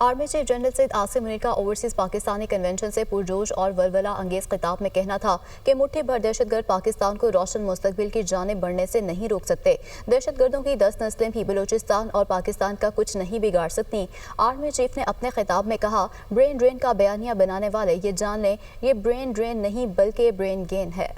Army chief general Syed Asim Munir का overseas Pakistani convention से पुरजोश और वलवला अंगेज खिताब में कहना था कि मुट्ठी भर दहशतगर्द पाकिस्तान को रोशन मुस्तकबिल की जानिब बढ़ने से नहीं रोक सकते। दहशतगर्दों की 10 नस्लें भी बलूचिस्तान और पाकिस्तान का कुछ नहीं बिगाड़ सकती। आर्मी चीफ ने अपने खिताब में कहा, ब्रेन ड्रेन का बयानिया बनाने वाले ये जान लें, ये ब्रेन ड्रेन नहीं बल्कि ब्रेन गेन है।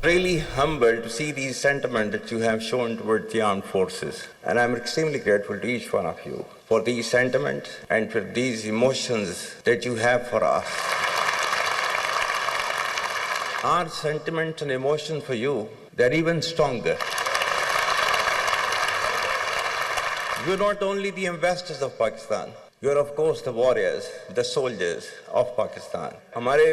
Really humbled to see these sentiments that you have shown towards the armed forces, and I'm extremely grateful to each one of you for these sentiments and for these emotions that you have for us. Our sentiments and emotions for you, they're even stronger. You're not only the ambassadors of Pakistan, you're of course the warriors, the soldiers of Pakistan. हमारे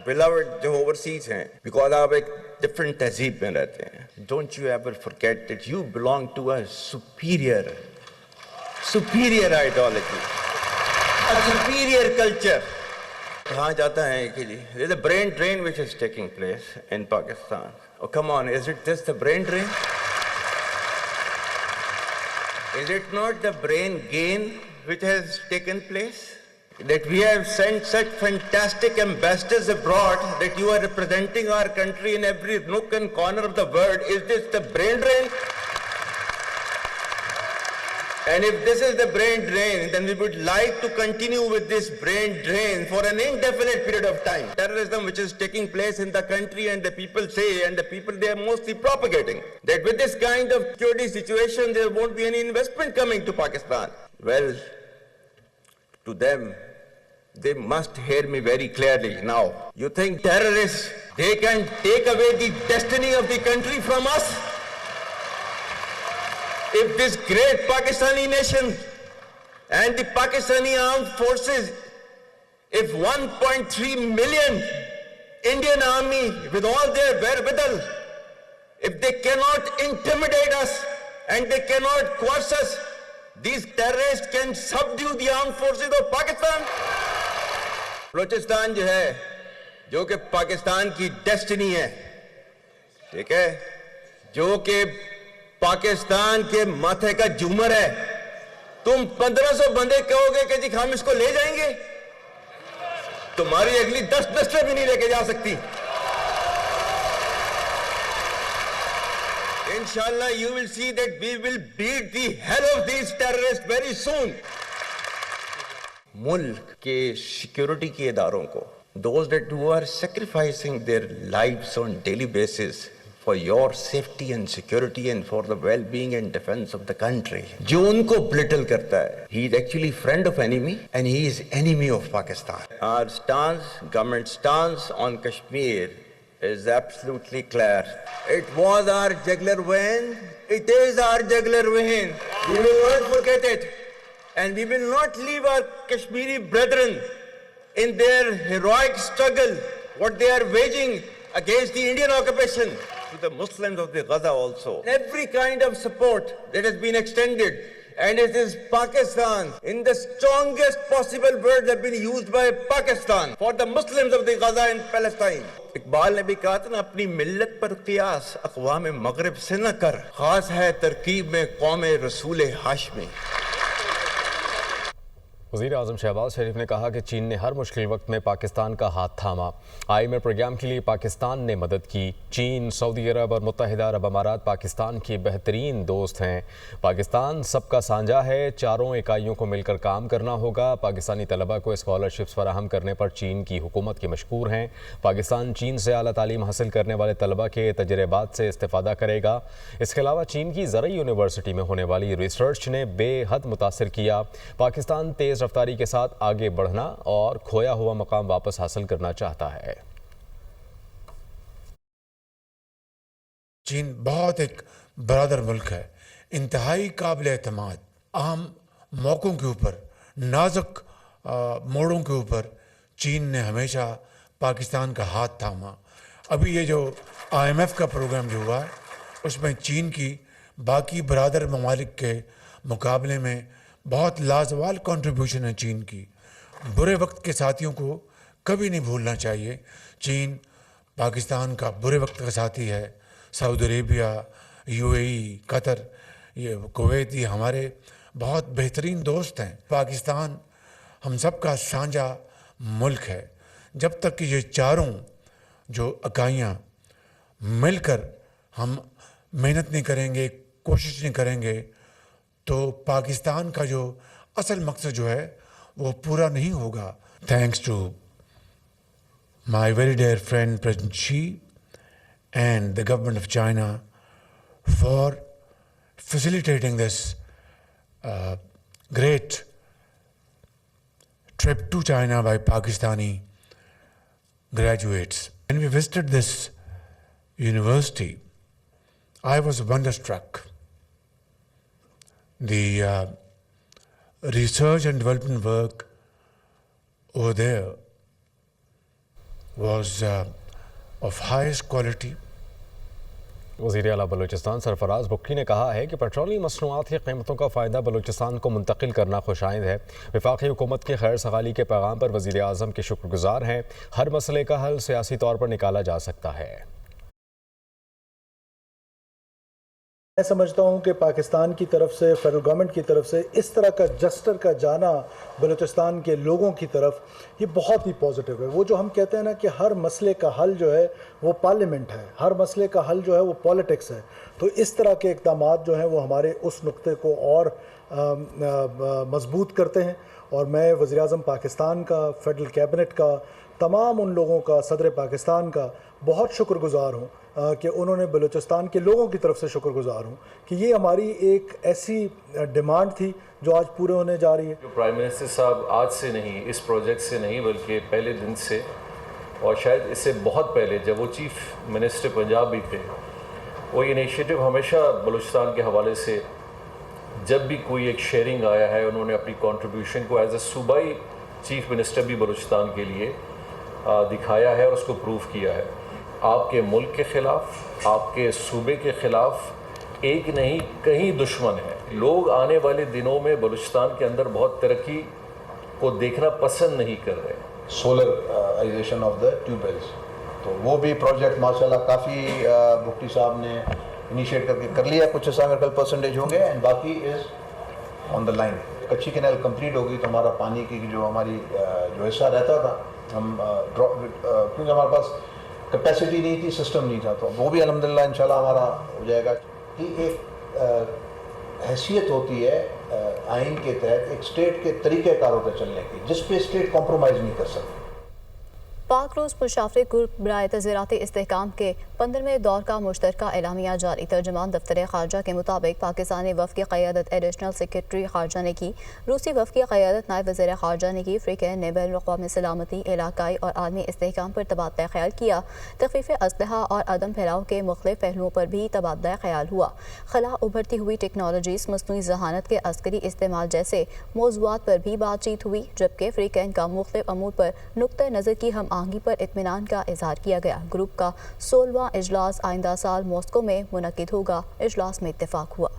beloved जो overseas हैं, because आप एक different तहजीब में रहते हैं. Don't you ever forget that you belong to a superior ideology, a superior culture. कहाँ जाता है कि जी, there's a brain drain which is taking place in Pakistan. Oh, come on, is it just the brain drain? Is it not the brain gain which has taken place? That we have sent such fantastic ambassadors abroad that you are representing our country in every nook and corner of the world. Is this the brain drain? And if this is the brain drain, then we would like to continue with this brain drain for an indefinite period of time. Terrorism which is taking place in the country, and the people say, and the people they are mostly propagating, that with this kind of security situation there won't be any investment coming to Pakistan. Well, to them, they must hear me very clearly now. You think terrorists, they can take away the destiny of the country from us? If this great Pakistani nation and the Pakistani armed forces, if 1.3 million Indian army with all their wherewithal, if they cannot intimidate us and they cannot coerce us, these terrorists can subdue the armed forces of Pakistan. Balochistan जो है, जो कि पाकिस्तान की destiny है, ठीक है, जो कि पाकिस्तान के माथे का झूमर है, तुम 1500 बंदे कहोगे कि जी हम इसको ले जाएंगे, तुम्हारी अगली 10 नस्लें भी नहीं लेके जा सकती. Inshallah, you will see that we will beat the hell of these terrorists very soon. मुल्क के सिक्योरिटी के इदारों को, those that who are sacrificing their lives on daily basis for your safety and security and for the well-being and defense of the country, जो उनको belittle करता है, he is actually friend of enemy and he is enemy of Pakistan. Our stance, government stance on Kashmir is absolutely clear. It was our jugular vein, it is our jugular vein. We will not forget it. And we will not leave our Kashmiri brethren in their heroic struggle, what they are waging against the Indian occupation. To the Muslims of the Gaza also, every kind of support that has been extended, and it is Pakistan, in the strongest possible words have been used by Pakistan for the Muslims of the Gaza and Palestine. Iqbal ने भी कहा था ना, अपनी मिल्लत पर क़ियास अक़वाम मग़रिब से न कर, ख़ास है तरकीब में क़ौम रसूल हाशमी. वज़ीर आज़म शहबाज शरीफ ने कहा कि चीन ने हर मुश्किल वक्त में पाकिस्तान का हाथ थामा. IMF प्रोग्राम के लिए पाकिस्तान ने मदद की. चीन, सऊदी अरब और मुत्तहिदा अरब अमारात पाकिस्तान के बेहतरीन दोस्त हैं. पाकिस्तान सबका साझा है, चारों इकाइयों को मिलकर काम करना होगा. पाकिस्तानी तलबा को स्कॉलरशिप्स फराहम करने पर चीन की हुकूमत के मशकूर हैं. पाकिस्तान चीन से आला तालीम हासिल करने वाले तलबा के तजर्बात से इस्तेफादा करेगा. इसके अलावा चीन की ज़रई यूनिवर्सिटी में होने वाली रिसर्च ने बेहद मुतासिर किया. पाकिस्तान तेज़ रफ्तारी के साथ आगे बढ़ना और खोया हुआ मकाम वापस हासिल करना चाहता है. चीन बहुत एक बरादर मुल्क है, इंतहाई काबिल एतमाद. अहम मौक़ों के ऊपर, नाजुक मोड़ों के ऊपर चीन ने हमेशा पाकिस्तान का हाथ थामा. अभी ये जो IMF का प्रोग्राम जो हुआ है, उसमें चीन की बाकी बरादर ममालिक के मुकाबले में बहुत लाजवाल कंट्रीब्यूशन है चीन की. बुरे वक्त के साथियों को कभी नहीं भूलना चाहिए. चीन पाकिस्तान का बुरे वक्त का साथी है. सऊदी अरेबिया, UAE, कतर, ये कुवैत ये हमारे बहुत बेहतरीन दोस्त हैं। पाकिस्तान हम सब का साझा मुल्क है। जब तक कि ये चारों जो इकाइयाँ मिलकर हम मेहनत नहीं करेंगे, कोशिश नहीं करेंगे, तो पाकिस्तान का जो असल मकसद जो है वो पूरा नहीं होगा। Thanks to my very dear friend president Xi and the government of China for facilitating this great trip to China by Pakistani graduates. When we visited this university, I was wonderstruck. The research and development work over there was of highest quality. वज़ीर आला बलूचिस्तान सरफराज बुक्की ने कहा है कि petroleum मसनूआत की कीमतों का फ़ायदा बलूचिस्तान को मुंतकिल करना खुशाइंद है। वफाकी हुकूमत की खैर सगाली के पैगाम पर वज़ीर आज़म के शुक्रगुजार हैं। हर मसले का हल सियासी तौर पर निकाला जा सकता है। मैं समझता हूं कि पाकिस्तान की तरफ से, फेडरल गवर्नमेंट की तरफ से इस तरह का जस्टर का जाना बलूचिस्तान के लोगों की तरफ, ये बहुत ही पॉजिटिव है। वो जो हम कहते हैं ना कि हर मसले का हल जो है वो पार्लियामेंट है, हर मसले का हल जो है वो पॉलिटिक्स है, तो इस तरह के इक़दामात जो हैं वो हमारे उस नुक्ते को और मजबूत करते हैं। और मैं वज़ीर-ए-आज़म पाकिस्तान का, फेडरल कैबिनेट का, तमाम उन लोगों का, सदर पाकिस्तान का बहुत शुक्रगुजार हूँ कि उन्होंने बलूचिस्तान के लोगों की तरफ से शुक्रगुजार हूँ कि ये हमारी एक ऐसी डिमांड थी जो आज पूरे होने जा रही है। जो प्राइम मिनिस्टर साहब आज से नहीं, इस प्रोजेक्ट से नहीं, बल्कि पहले दिन से, और शायद इससे बहुत पहले जब वो चीफ मिनिस्टर पंजाब भी थे, वो इनिशिएटिव हमेशा बलूचिस्तान के हवाले से जब भी कोई एक शेयरिंग आया है, उन्होंने अपनी कंट्रीब्यूशन को एज ए सूबाई चीफ मिनिस्टर भी बलूचिस्तान के लिए दिखाया है और उसको प्रूव किया है। आपके मुल्क के ख़िलाफ़, आपके सूबे के ख़िलाफ़ एक नहीं कहीं दुश्मन है। लोग आने वाले दिनों में बलूचिस्तान के अंदर बहुत तरक्की को देखना पसंद नहीं कर रहे। सोलराइजेशन ऑफ द ट्यूबवेल्स, तो वो भी प्रोजेक्ट माशाल्लाह काफ़ी बुक्टी साहब ने इनिशिएट करके कर लिया। कुछ हिस्सा में कल परसेंटेज होंगे एंड बाकी इज़ ऑन द लाइन। कच्ची कैनाल कंप्लीट होगी तो हमारा पानी की जो हमारी जो हिस्सा रहता था, हम क्योंकि हमारे पास कैपेसिटी नहीं थी, सिस्टम नहीं था, तो वो भी अल्हम्दुलिल्लाह इंशाल्लाह हमारा हो जाएगा। कि एक हैसियत होती है आइन के तहत एक स्टेट के तरीक़ेकार होते चलने की, जिस पे स्टेट कॉम्प्रोमाइज़ नहीं कर सकती। पाक रूस मुशाफिर ग्रुप बराए तज़ीराती इस्तेहकाम के 15वें दौर का मुश्तरका एलामिया जारी। तर्जुमान दफ्तर ख़ारजा के मुताबिक पाकिस्तानी वफ़द की क़यादत एडिशनल सेक्रेटरी ख़ारजा ने की, रूसी वफ़द की क़यादत नायब वज़ीर ख़ारजा ने की। अफ्रीकन ने बैनुल अक़वामी सलामती, इलाकाई और आलमी इस्तेहकाम पर तबादला ख़याल किया। तख़फ़ीफ़ असलहा और अदम फैलाव के मुख्तलिफ़ पहलुओं पर भी तबादला ख़याल हुआ। खला, उभरती हुई टेक्नोलॉजीज़, मसनूई ज़हानत के अस्करी इस्तेमाल जैसे मौज़ूआत पर भी बातचीत हुई, जबकि अफ्रीकन का मुख्तलिफ़ अमूर पर नुक्ता नज़र की हम आहंगी पर इत्मीनान का इजहार किया गया। ग्रुप का 16वां इजलास आइंदा साल मॉस्को में मुनक्किद होगा। इजलास में इत्तेफाक हुआ।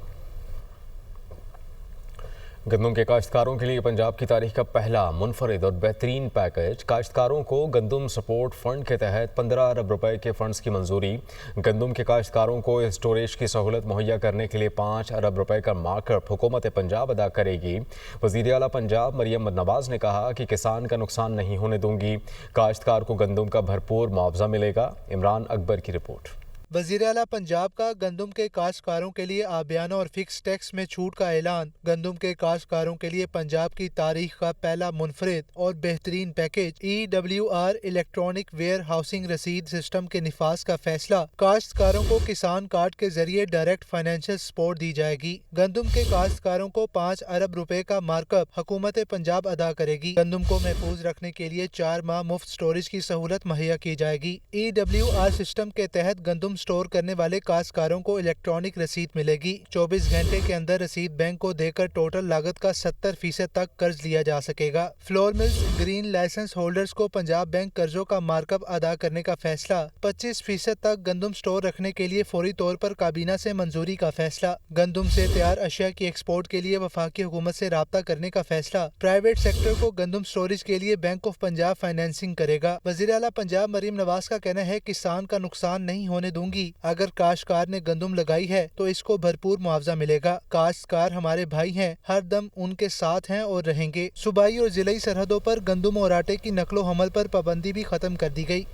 गंदम के काश्तकारों के लिए पंजाब की तारीख का पहला मुनफरिद और बेहतरीन पैकेज। काश्तकारों को गंदम सपोर्ट फंड के तहत 15 अरब रुपए के फंड्स की मंजूरी। गंदम के काश्तकारों को स्टोरेज की सहूलत मुहैया करने के लिए 5 अरब रुपए का मार्कअप हुकूमत पंजाब अदा करेगी। वज़ीर आला पंजाब मरियम नवाज ने कहा कि किसान का नुकसान नहीं होने दूंगी, काश्तकार को गंदम का भरपूर मुआवजा मिलेगा। इमरान अकबर की रिपोर्ट। वज़ीर आला पंजाब का गंदम के काश्तकारों के लिए आबियाना और फिक्स टैक्स में छूट का ऐलान। गंदम के काश्तकारों के लिए पंजाब की तारीख का पहला मुनफरिद और बेहतरीन package. EWR electronic warehousing रसीद सिस्टम के निफाज का फैसला। काश्तकारों को किसान कार्ड के जरिए डायरेक्ट फाइनेंशियल सपोर्ट दी जाएगी। गंदम के काश्तकारों को 5 अरब रुपए का मार्कअप हुकूमत पंजाब अदा करेगी। गंदम को महफूज रखने के लिए 4 माह मुफ्त स्टोरेज की सहूलत मुहैया की जाएगी। EWR सिस्टम के तहत गंदम स्टोर करने वाले काश्तकारों को इलेक्ट्रॉनिक रसीद मिलेगी। 24 घंटे के अंदर रसीद बैंक को देकर टोटल लागत का 70% तक कर्ज लिया जा सकेगा। Flour mills green licence holders को पंजाब बैंक कर्जों का मार्कअप अदा करने का फैसला। 25% तक गंदम स्टोर रखने के लिए फौरी तौर पर काबीना से मंजूरी का फैसला। गंदम से तैयार अशिया की एक्सपोर्ट के लिए वफाकी हुकूमत से राब्ता करने का फैसला। प्राइवेट सेक्टर को गंदम स्टोरेज के लिए बैंक ऑफ पंजाब फाइनेंसिंग करेगा। वज़ीर आला पंजाब मरियम नवाज का कहना है किसान का नुकसान नहीं होने दूंगी। होंगी। अगर काश्तकार ने गंदम लगाई है तो इसको भरपूर मुआवजा मिलेगा। काश्तकार हमारे भाई हैं, हर दम उनके साथ हैं और रहेंगे। सूबाई और जिलाई सरहदों पर गंदम और आटे की नकलो हमल पर पाबंदी भी खत्म कर दी गई।